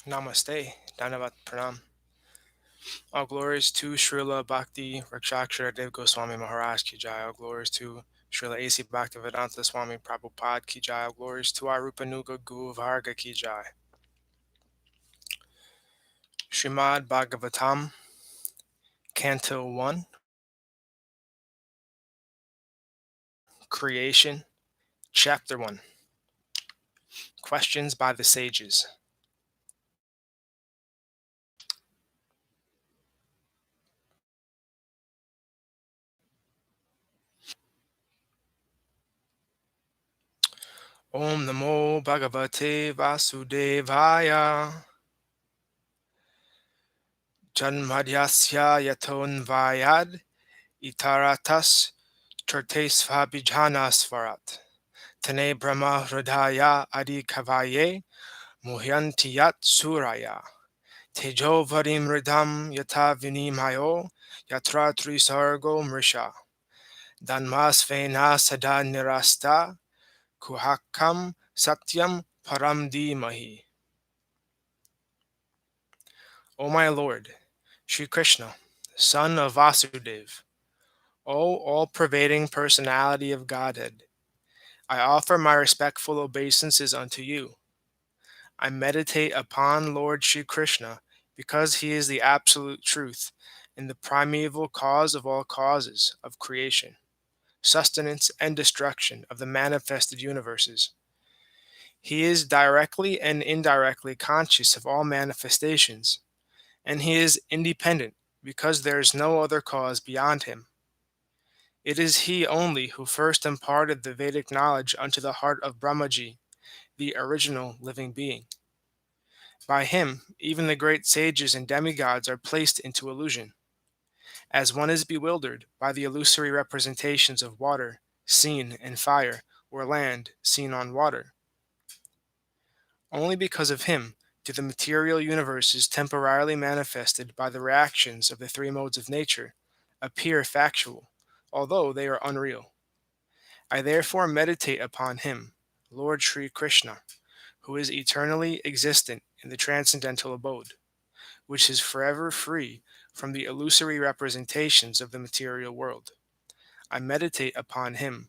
Namaste, Dhanavat Pranam. All glories to Srila Bhakti Rakshakshara Dev Goswami Maharaj Ki Jai. All glories to Srila A.C. Bhaktivedanta Swami Prabhupada Ki Jai. All glories to our Rupanuga Guru Varga Ki Jai. Śrīmad-Bhāgavatam, Canto 1, Creation, Chapter 1. Questions by the Sages. Om Namo Bhagavate Vasudevaya. Janmadhyasya Yatonvayad Itaratas Chertesvabhijanasvarat. Tane Brahma Hridaya Adi Kavaye Muhyantiyat Suraya. Tejo Vadim Ridam Yata Vinimayo Yatra Trisargo Mrisha. Danmas Vena Sada Nirasta Kuhakam Satyam Param Dimahi. O my Lord, Sri Krishna, son of Vasudeva, O all-pervading personality of Godhead, I offer my respectful obeisances unto you. I meditate upon Lord Sri Krishna because he is the absolute truth and the primeval cause of all causes of creation, sustenance, and destruction of the manifested universes. He is directly and indirectly conscious of all manifestations, and he is independent because there is no other cause beyond him. It is he only who first imparted the Vedic knowledge unto the heart of Brahmaji, the original living being. By him, even the great sages and demigods are placed into illusion, as one is bewildered by the illusory representations of water, seen in fire, or land, seen on water. Only because of him do the material universes temporarily manifested by the reactions of the three modes of nature appear factual, although they are unreal. I therefore meditate upon him, Lord Sri Krishna, who is eternally existent in the transcendental abode, which is forever free from the illusory representations of the material world. I meditate upon him,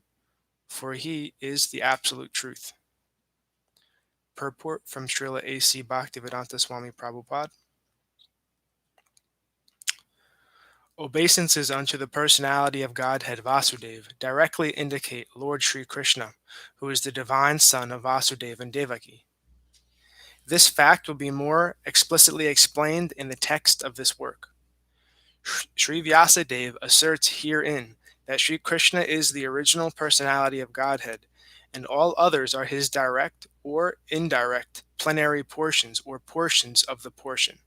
for he is the absolute truth. Purport from Srila A.C. Bhaktivedanta Swami Prabhupada. Obeisances unto the personality of Godhead Vasudeva directly indicate Lord Sri Krishna, who is the divine son of Vasudeva and Devaki. This fact will be more explicitly explained in the text of this work. Sri Vyasadeva asserts herein that Sri Krishna is the original personality of Godhead, and all others are his direct or indirect plenary portions or portions of the portion.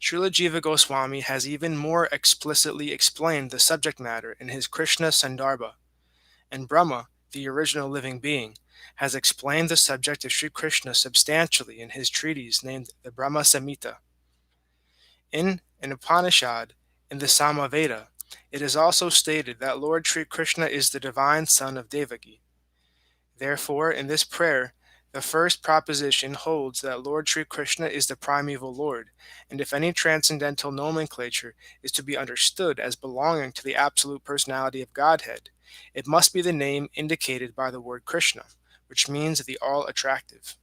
Srila Jiva Goswami has even more explicitly explained the subject matter in his Krishna Sandarbha, and Brahma, the original living being, has explained the subject of Sri Krishna substantially in his treatise named the Brahma Samhita. In an Upanishad, in the Samaveda, it is also stated that Lord Sri Krishna is the divine son of Devaki. Therefore, in this prayer, the first proposition holds that Lord Sri Krishna is the primeval Lord, and if any transcendental nomenclature is to be understood as belonging to the absolute personality of Godhead, it must be the name indicated by the word Krishna, which means the all-attractive.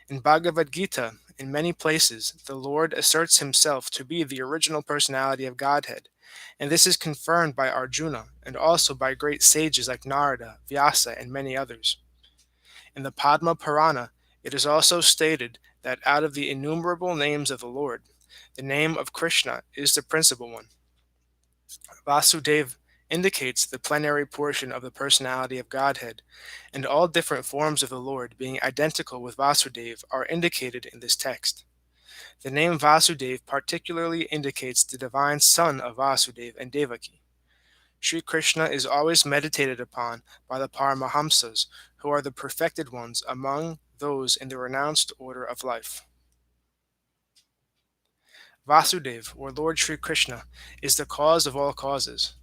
In Bhagavad Gita, in many places, the Lord asserts himself to be the original personality of Godhead, and this is confirmed by Arjuna and also by great sages like Narada, Vyasa, and many others. In the Padma Purāna, it is also stated that out of the innumerable names of the Lord, the name of Krishna is the principal one. Vasudeva indicates the plenary portion of the personality of Godhead, and all different forms of the Lord being identical with Vasudeva are indicated in this text. The name Vasudeva particularly indicates the divine son of Vasudeva and Devaki. Sri Krishna is always meditated upon by the Paramahamsas, who are the perfected ones among those in the renounced order of life. Vasudeva, or Lord Sri Krishna, is the cause of all causes.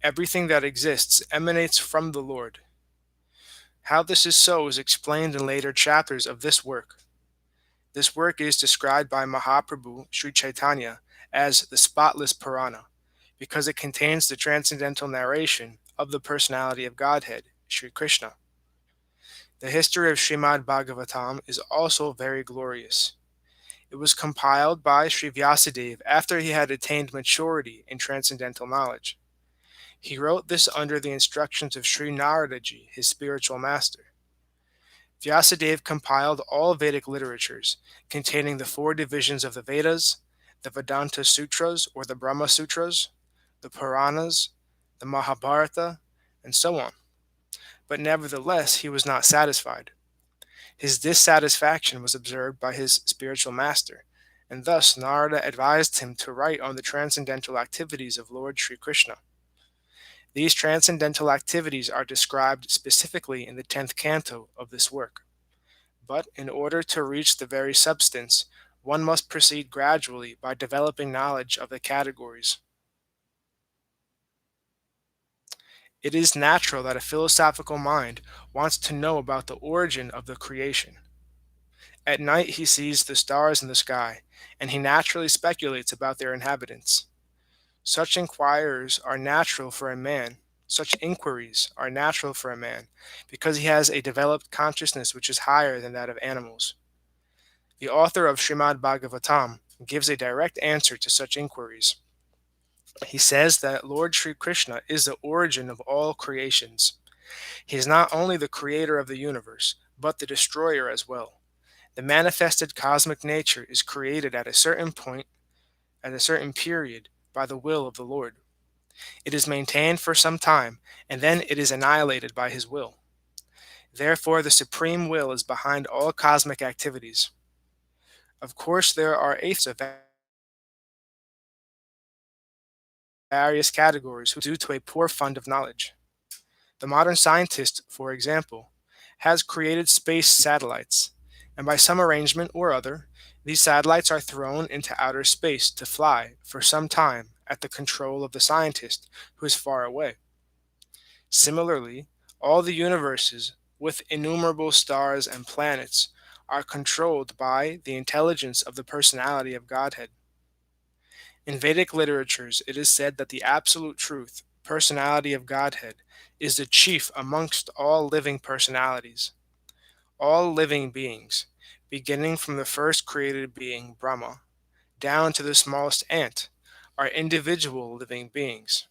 Everything that exists emanates from the Lord. How this is so is explained in later chapters of this work. This work is described by Mahaprabhu Sri Chaitanya as the spotless Purāna, because it contains the transcendental narration of the personality of Godhead, Sri Krishna. The history of Śrīmad-Bhāgavatam is also very glorious. It was compiled by Sri Vyasadeva after he had attained maturity in transcendental knowledge. He wrote this under the instructions of Sri Naradaji, his spiritual master. Vyasadeva compiled all Vedic literatures, containing the 4 divisions of the Vedas, the Vedanta Sutras or the Brahma Sutras, the Puranas, the Mahabharata, and so on. But nevertheless, he was not satisfied. His dissatisfaction was observed by his spiritual master, and thus Narada advised him to write on the transcendental activities of Lord Sri Krishna. These transcendental activities are described specifically in the 10th canto of this work. But in order to reach the very substance, one must proceed gradually by developing knowledge of the categories. It is natural that a philosophical mind wants to know about the origin of the creation. At night he sees the stars in the sky, and he naturally speculates about their inhabitants. Such inquiries are natural for a man, because he has a developed consciousness which is higher than that of animals. The author of Śrīmad-Bhāgavatam gives a direct answer to such inquiries. He says that Lord Sri Krishna is the origin of all creations. He is not only the creator of the universe, but the destroyer as well. The manifested cosmic nature is created at a certain point, at a certain period, by the will of the Lord. It is maintained for some time, and then it is annihilated by his will. Therefore, the supreme will is behind all cosmic activities. Of course, there are atheists of various categories who, due to a poor fund of knowledge. The modern scientist, for example, has created space satellites, and by some arrangement or other, these satellites are thrown into outer space to fly for some time at the control of the scientist who is far away. Similarly, all the universes with innumerable stars and planets are controlled by the intelligence of the personality of Godhead. In Vedic literatures, it is said that the absolute truth, personality of Godhead, is the chief amongst all living personalities. All living beings, beginning from the first created being, Brahma, down to the smallest ant, are individual living beings.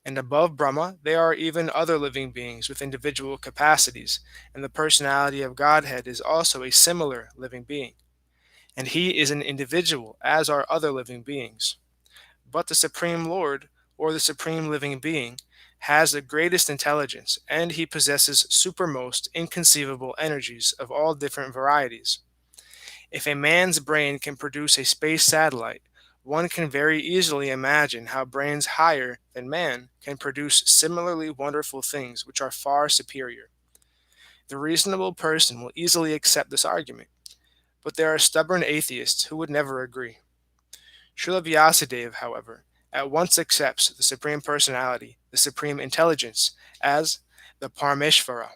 And above Brahma, there are even other living beings with individual capacities, and the personality of Godhead is also a similar living being. And he is an individual, as are other living beings. But the Supreme Lord, or the Supreme Living Being, has the greatest intelligence, and he possesses supermost inconceivable energies of all different varieties. If a man's brain can produce a space satellite, one can very easily imagine how brains higher than man can produce similarly wonderful things which are far superior. The reasonable person will easily accept this argument, but there are stubborn atheists who would never agree. Srila Vyasadeva, however, at once accepts the Supreme Personality, the Supreme Intelligence, as the Parameshvara.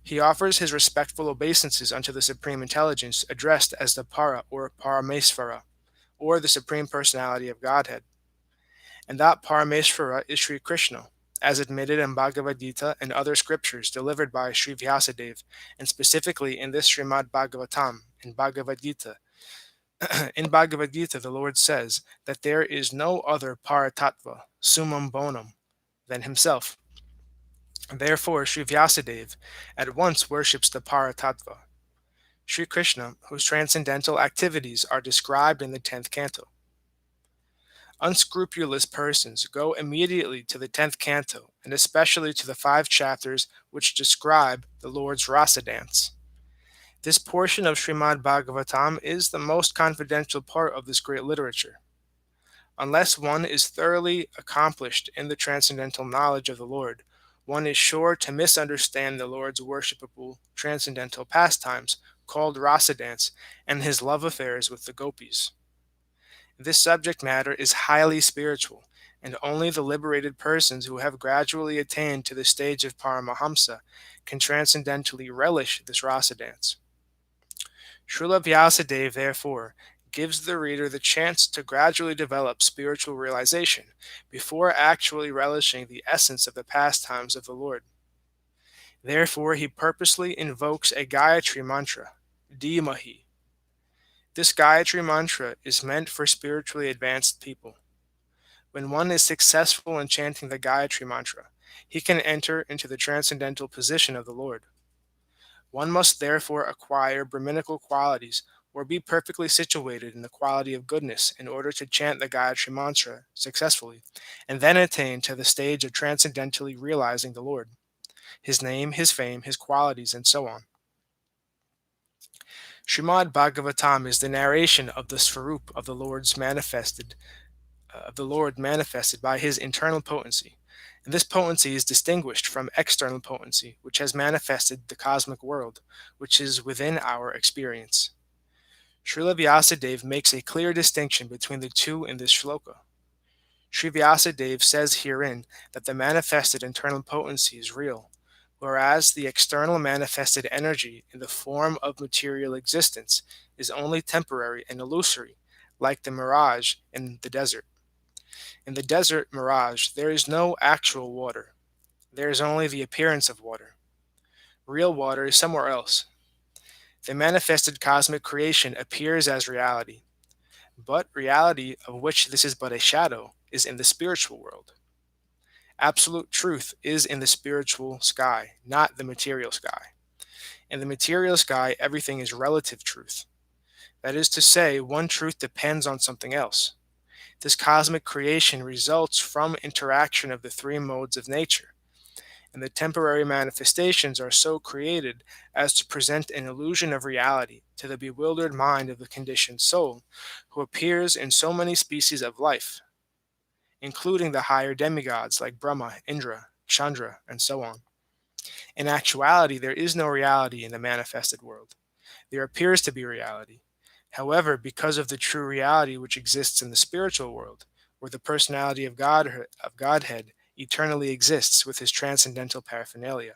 He offers his respectful obeisances unto the Supreme Intelligence addressed as the Para or Parameshvara, or the Supreme Personality of Godhead. And that Parameshvara is Sri Krishna, as admitted in Bhagavad-gīta and other scriptures delivered by Sri Vyasadeva, and specifically in this Śrīmad-Bhāgavatam, in Bhagavad-gīta. In Bhagavad-gīta, the Lord says that there is no other Paratattva, summum bonum, than himself. Therefore, Sri Vyasadeva at once worships the Paratattva, Sri Krishna, whose transcendental activities are described in the 10th canto. Unscrupulous persons go immediately to the 10th canto, and especially to the 5 chapters which describe the Lord's rasa dance. This portion of Śrīmad-Bhāgavatam is the most confidential part of this great literature. Unless one is thoroughly accomplished in the transcendental knowledge of the Lord, one is sure to misunderstand the Lord's worshipable transcendental pastimes called rasa dance and his love affairs with the gopis. This subject matter is highly spiritual, and only the liberated persons who have gradually attained to the stage of Paramahamsa can transcendentally relish this rasa dance. Srila Vyasadeva, therefore, gives the reader the chance to gradually develop spiritual realization before actually relishing the essence of the pastimes of the Lord. Therefore, he purposely invokes a Gayatri mantra, Dhimahi. This Gayatri mantra is meant for spiritually advanced people. When one is successful in chanting the Gayatri mantra, he can enter into the transcendental position of the Lord. One must therefore acquire Brahminical qualities or be perfectly situated in the quality of goodness in order to chant the Gayatri mantra successfully, and then attain to the stage of transcendentally realizing the Lord, his name, his fame, his qualities, and so on. Śrīmad-Bhāgavatam is the narration of the Svarup of the Lord manifested by his internal potency. And this potency is distinguished from external potency, which has manifested the cosmic world, which is within our experience. Srila Vyasadeva makes a clear distinction between the two in this shloka. Sri Vyasadeva says herein that the manifested internal potency is real, whereas the external manifested energy in the form of material existence is only temporary and illusory, like the mirage in the desert. In the desert mirage, there is no actual water. There is only the appearance of water. Real water is somewhere else. The manifested cosmic creation appears as reality, but reality, of which this is but a shadow, is in the spiritual world. Absolute truth is in the spiritual sky, not the material sky. In the material sky, everything is relative truth. That is to say, one truth depends on something else. This cosmic creation results from interaction of the three modes of nature, and the temporary manifestations are so created as to present an illusion of reality to the bewildered mind of the conditioned soul, who appears in so many species of life, including the higher demigods like Brahma, Indra, Chandra, and so on. In actuality, there is no reality in the manifested world. There appears to be reality. However, because of the true reality which exists in the spiritual world, where the personality of Godhead eternally exists with his transcendental paraphernalia.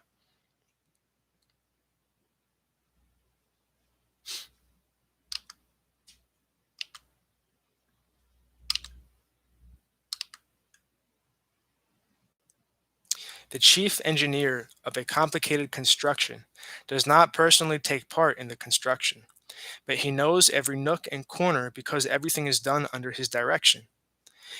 The chief engineer of a complicated construction does not personally take part in the construction, but he knows every nook and corner because everything is done under his direction.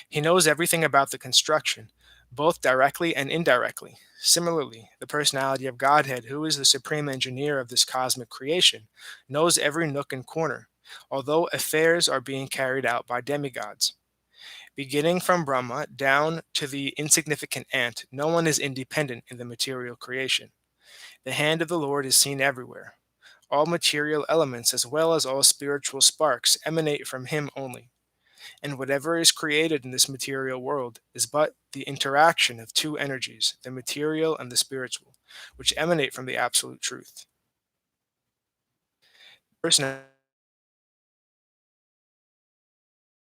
He knows everything about the construction, both directly and indirectly. Similarly, the personality of Godhead, who is the supreme engineer of this cosmic creation, knows every nook and corner, although affairs are being carried out by demigods. Beginning from Brahma down to the insignificant ant, no one is independent in the material creation. The hand of the Lord is seen everywhere. All material elements, as well as all spiritual sparks, emanate from him only. And whatever is created in this material world is but the interaction of two energies, the material and the spiritual, which emanate from the absolute truth. Personality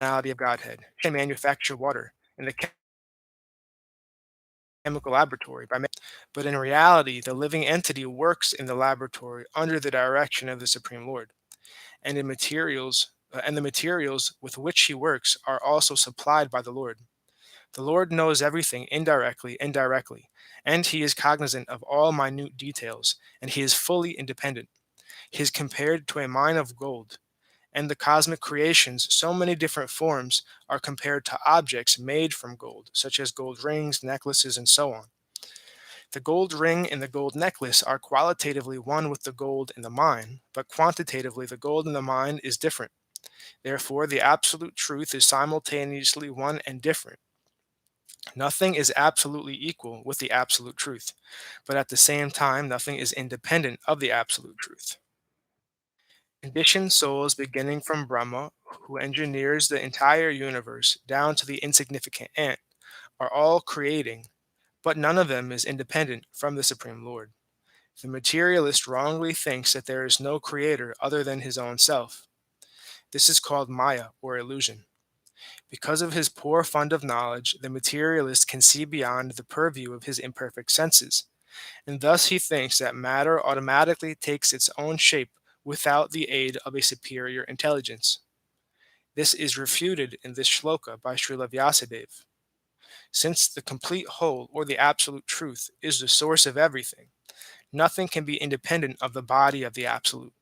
of Godhead can manufacture water in the chemical laboratory but in reality the living entity works in the laboratory under the direction of the Supreme Lord, and the materials with which he works are also supplied by the Lord. The Lord knows everything indirectly and directly, and he is cognizant of all minute details, and he is fully independent. He is compared to a mine of gold, and the cosmic creations, so many different forms, are compared to objects made from gold, such as gold rings, necklaces, and so on. The gold ring and the gold necklace are qualitatively one with the gold in the mine, but quantitatively the gold in the mine is different. Therefore, the absolute truth is simultaneously one and different. Nothing is absolutely equal with the absolute truth, but at the same time, nothing is independent of the absolute truth. Conditioned souls beginning from Brahma, who engineers the entire universe down to the insignificant ant, are all creating, but none of them is independent from the Supreme Lord. The materialist wrongly thinks that there is no creator other than his own self. This is called Maya, or illusion. Because of his poor fund of knowledge, the materialist can see beyond the purview of his imperfect senses, and thus he thinks that matter automatically takes its own shape without the aid of a superior intelligence. This is refuted in this shloka by Srila Vyasadeva. Since the complete whole, or the absolute truth, is the source of everything, nothing can be independent of the body of the absolute.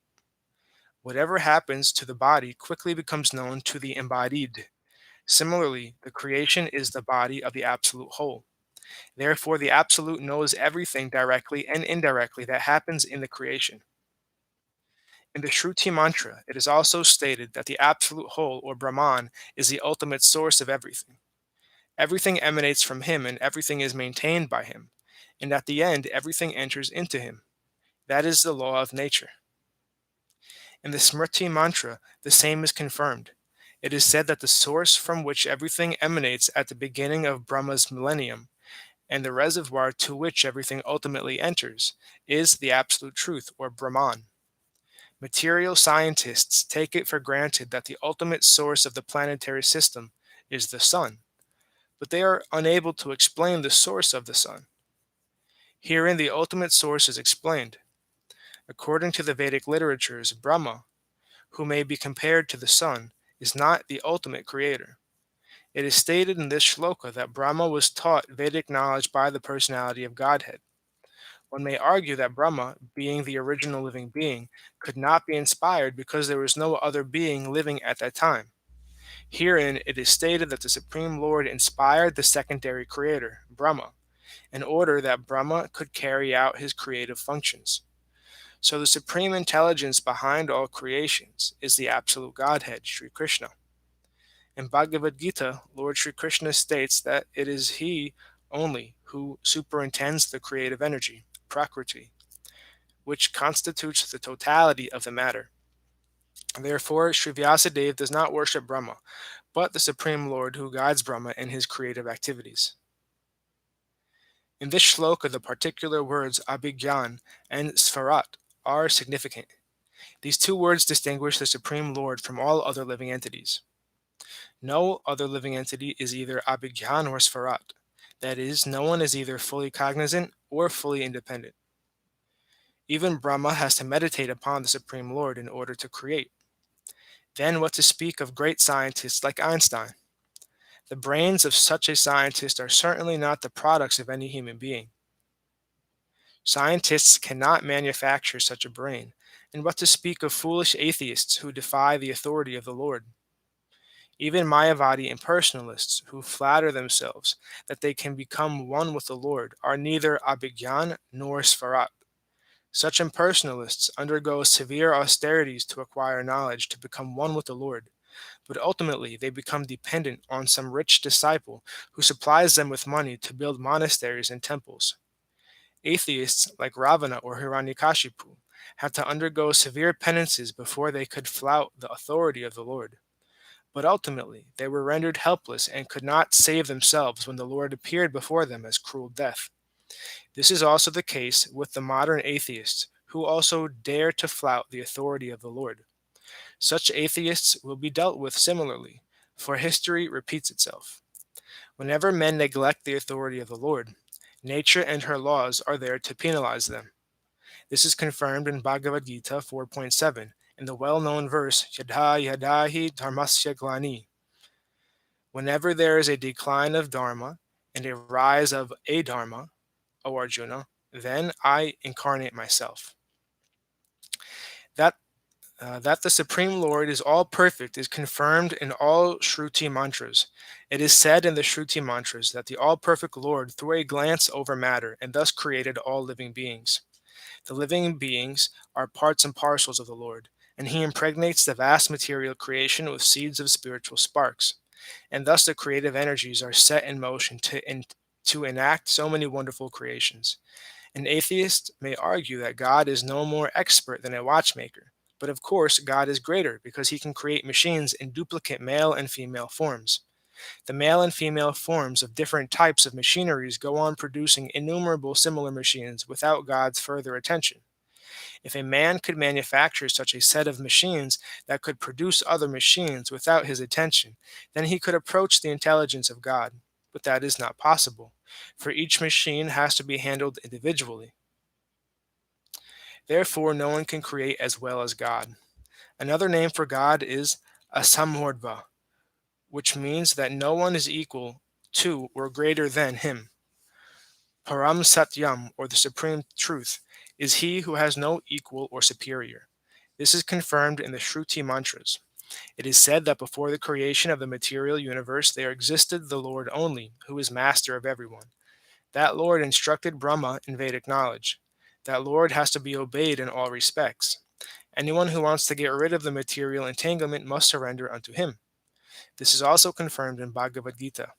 Whatever happens to the body quickly becomes known to the embodied. Similarly, the creation is the body of the absolute whole. Therefore, the absolute knows everything directly and indirectly that happens in the creation. In the Shruti mantra, it is also stated that the absolute whole, or Brahman, is the ultimate source of everything. Everything emanates from him and everything is maintained by him. And at the end, everything enters into him. That is the law of nature. In the Smriti mantra, the same is confirmed. It is said that the source from which everything emanates at the beginning of Brahma's millennium, and the reservoir to which everything ultimately enters, is the absolute truth, or Brahman. Material scientists take it for granted that the ultimate source of the planetary system is the sun, but they are unable to explain the source of the sun. Herein the ultimate source is explained. According to the Vedic literatures, Brahma, who may be compared to the sun, is not the ultimate creator. It is stated in this shloka that Brahma was taught Vedic knowledge by the personality of Godhead. One may argue that Brahma, being the original living being, could not be inspired because there was no other being living at that time. Herein it is stated that the Supreme Lord inspired the secondary creator, Brahma, in order that Brahma could carry out his creative functions. So the supreme intelligence behind all creations is the absolute Godhead, Sri Krishna. In Bhagavad Gita, Lord Sri Krishna states that it is he only who superintends the creative energy, Prakriti, which constitutes the totality of the matter. Therefore, Sri Vyasadeva does not worship Brahma, but the Supreme Lord who guides Brahma in his creative activities. In this shloka, the particular words Abhigyan and Svarat are significant. These two words distinguish the Supreme Lord from all other living entities. No other living entity is either Abhigyan or Svarat. That is, no one is either fully cognizant or fully independent. Even Brahma has to meditate upon the Supreme Lord in order to create. Then what to speak of great scientists like Einstein? The brains of such a scientist are certainly not the products of any human being. Scientists cannot manufacture such a brain, and what to speak of foolish atheists who defy the authority of the Lord? Even Mayavadi impersonalists who flatter themselves that they can become one with the Lord are neither Abhigyan nor Svarat. Such impersonalists undergo severe austerities to acquire knowledge to become one with the Lord, but ultimately they become dependent on some rich disciple who supplies them with money to build monasteries and temples. Atheists like Ravana or Hiranyakashipu had to undergo severe penances before they could flout the authority of the Lord. But ultimately, they were rendered helpless and could not save themselves when the Lord appeared before them as cruel death. This is also the case with the modern atheists, who also dare to flout the authority of the Lord. Such atheists will be dealt with similarly, for history repeats itself. Whenever men neglect the authority of the Lord, nature and her laws are there to penalize them. This is confirmed in Bhagavad Gita 4.7, in the well-known verse, Yadha yadahi dharmasya glani. Whenever there is a decline of dharma and a rise of adharma, O Arjuna, then I incarnate myself. That the Supreme Lord is all perfect is confirmed in all Shruti mantras. It is said in the Shruti mantras that the all-perfect Lord threw a glance over matter and thus created all living beings. The living beings are parts and parcels of the Lord, and he impregnates the vast material creation with seeds of spiritual sparks. And thus the creative energies are set in motion to enact so many wonderful creations. An atheist may argue that God is no more expert than a watchmaker, but of course God is greater because he can create machines in duplicate male and female forms. The male and female forms of different types of machineries go on producing innumerable similar machines without God's further attention. If a man could manufacture such a set of machines that could produce other machines without his attention, then he could approach the intelligence of God. But that is not possible, for each machine has to be handled individually. Therefore, no one can create as well as God. Another name for God is Asamordva, which means that no one is equal to or greater than him. Param Satyam, or the Supreme Truth, is he who has no equal or superior. This is confirmed in the Shruti mantras. It is said that before the creation of the material universe there existed the Lord only, who is master of everyone. That Lord instructed Brahma in Vedic knowledge. That Lord has to be obeyed in all respects. Anyone who wants to get rid of the material entanglement must surrender unto him. This is also confirmed in Bhagavad Gita.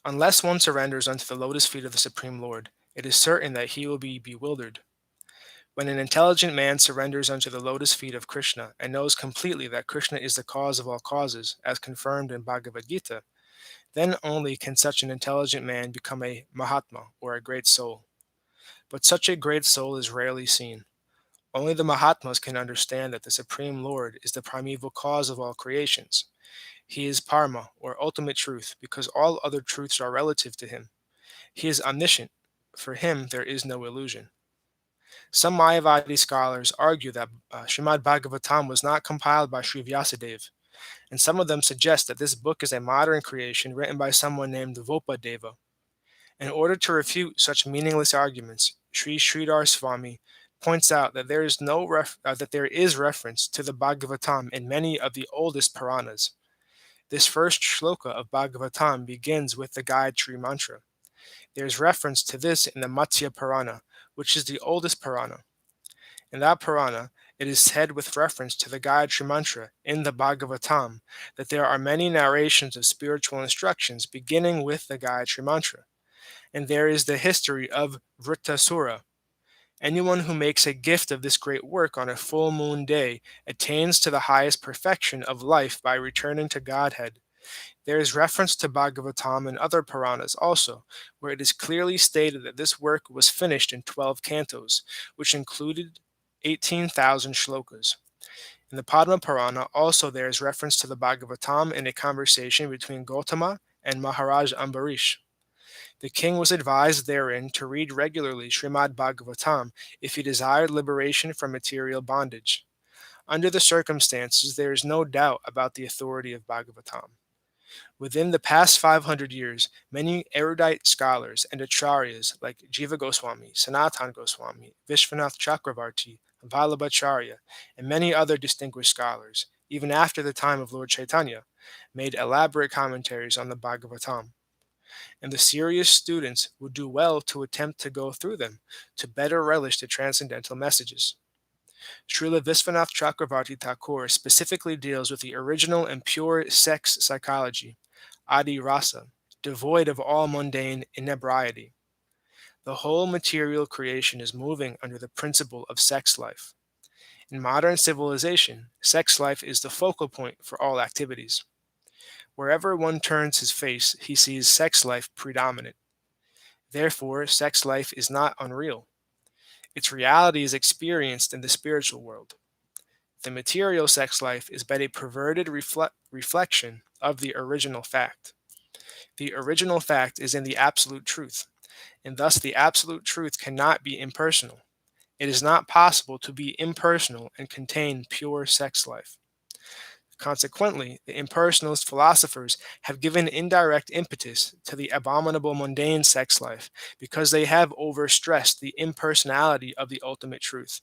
Unless one surrenders unto the lotus feet of the Supreme Lord, it is certain that he will be bewildered. When an intelligent man surrenders unto the lotus feet of Krishna and knows completely that Krishna is the cause of all causes, as confirmed in Bhagavad Gita, then only can such an intelligent man become a Mahatma, or a great soul. But such a great soul is rarely seen. Only the Mahatmas can understand that the Supreme Lord is the primeval cause of all creations. He is Parma, or ultimate truth, because all other truths are relative to him. He is omniscient. For him there is no illusion. Some Mayavadi scholars argue that Śrīmad-Bhāgavatam was not compiled by Sri Vyasadeva, and some of them suggest that this book is a modern creation written by someone named Vopadeva. In order to refute such meaningless arguments, Sri Sridhar Swami points out that there is reference to the Bhagavatam in many of the oldest Puranas. This first shloka of Bhagavatam begins with the Gayatri mantra. There is reference to this in the Matsya Purana, which is the oldest Purana. In that Purana, it is said with reference to the Gayatri mantra in the Bhagavatam that there are many narrations of spiritual instructions beginning with the Gayatri mantra. And there is the history of Vritasura. Anyone who makes a gift of this great work on a full moon day attains to the highest perfection of life by returning to Godhead. There is reference to Bhagavatam in other Puranas also, where it is clearly stated that this work was finished in 12 cantos, which included 18,000 shlokas. In the Padma Purana also there is reference to the Bhagavatam in a conversation between Gautama and Maharaj Ambarish. The king was advised therein to read regularly Śrīmad-Bhāgavatam if he desired liberation from material bondage. Under the circumstances, there is no doubt about the authority of Bhagavatam. Within the past 500 years, many erudite scholars and acharyas like Jiva Goswami, Sanatan Goswami, Vishwanath Chakravarti, Vallabhacharya, and many other distinguished scholars, even after the time of Lord Chaitanya, made elaborate commentaries on the Bhagavatam. And the serious students would do well to attempt to go through them to better relish the transcendental messages. Srila Visvanath Chakravarti Thakur specifically deals with the original and pure sex psychology, Adi Rasa, devoid of all mundane inebriety. The whole material creation is moving under the principle of sex life. In modern civilization, sex life is the focal point for all activities. Wherever one turns his face, he sees sex life predominant. Therefore, sex life is not unreal. Its reality is experienced in the spiritual world. The material sex life is but a perverted reflection of the original fact. The original fact is in the absolute truth, and thus the absolute truth cannot be impersonal. It is not possible to be impersonal and contain pure sex life. Consequently, the impersonalist philosophers have given indirect impetus to the abominable mundane sex life because they have overstressed the impersonality of the ultimate truth.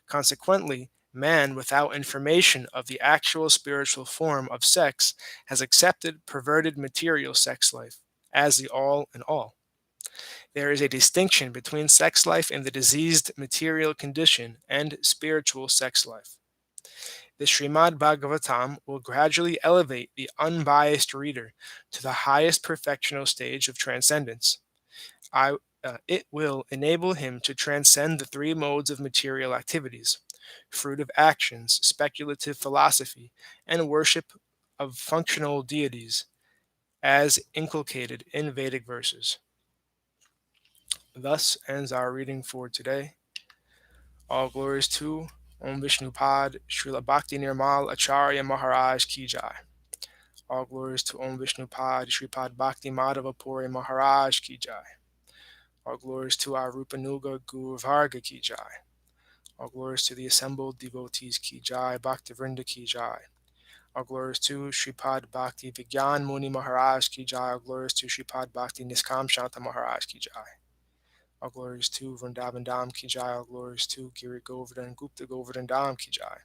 Consequently, man, without information of the actual spiritual form of sex, has accepted perverted material sex life as the all in all. There is a distinction between sex life in the diseased material condition and spiritual sex life. The Śrīmad-Bhāgavatam will gradually elevate the unbiased reader to the highest perfectional stage of transcendence. It will enable him to transcend the three modes of material activities, fruit of actions, speculative philosophy, and worship of functional deities, as inculcated in Vedic verses. Thus ends our reading for today. All glories to Om Vishnu Pad, Srila Bhakti Nirmal Acharya Maharaj Ki Jai. All glories to Om Vishnu Pad Shripad Bhakti Madhava Puri Maharaj Ki Jai. All glories to our Rupanuga Guru Varga Ki Jai. All glories to the assembled devotees Ki Jai, Bhakti Vrinda Ki Jai. All glories to Shripad Bhakti Vigyan Muni Maharaj Ki Jai. All glories to Shripad Bhakti Niskam Shanta Maharaj Ki Jai. All glories to Vrindavan Dham Ki Jai. All glories to Giri Govardhan Gupta Govardhan Dham Ki Jai.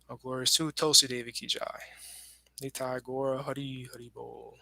All glories to Tulsi Devi Ki Jai. Nitai Gora Hari Hari Bol.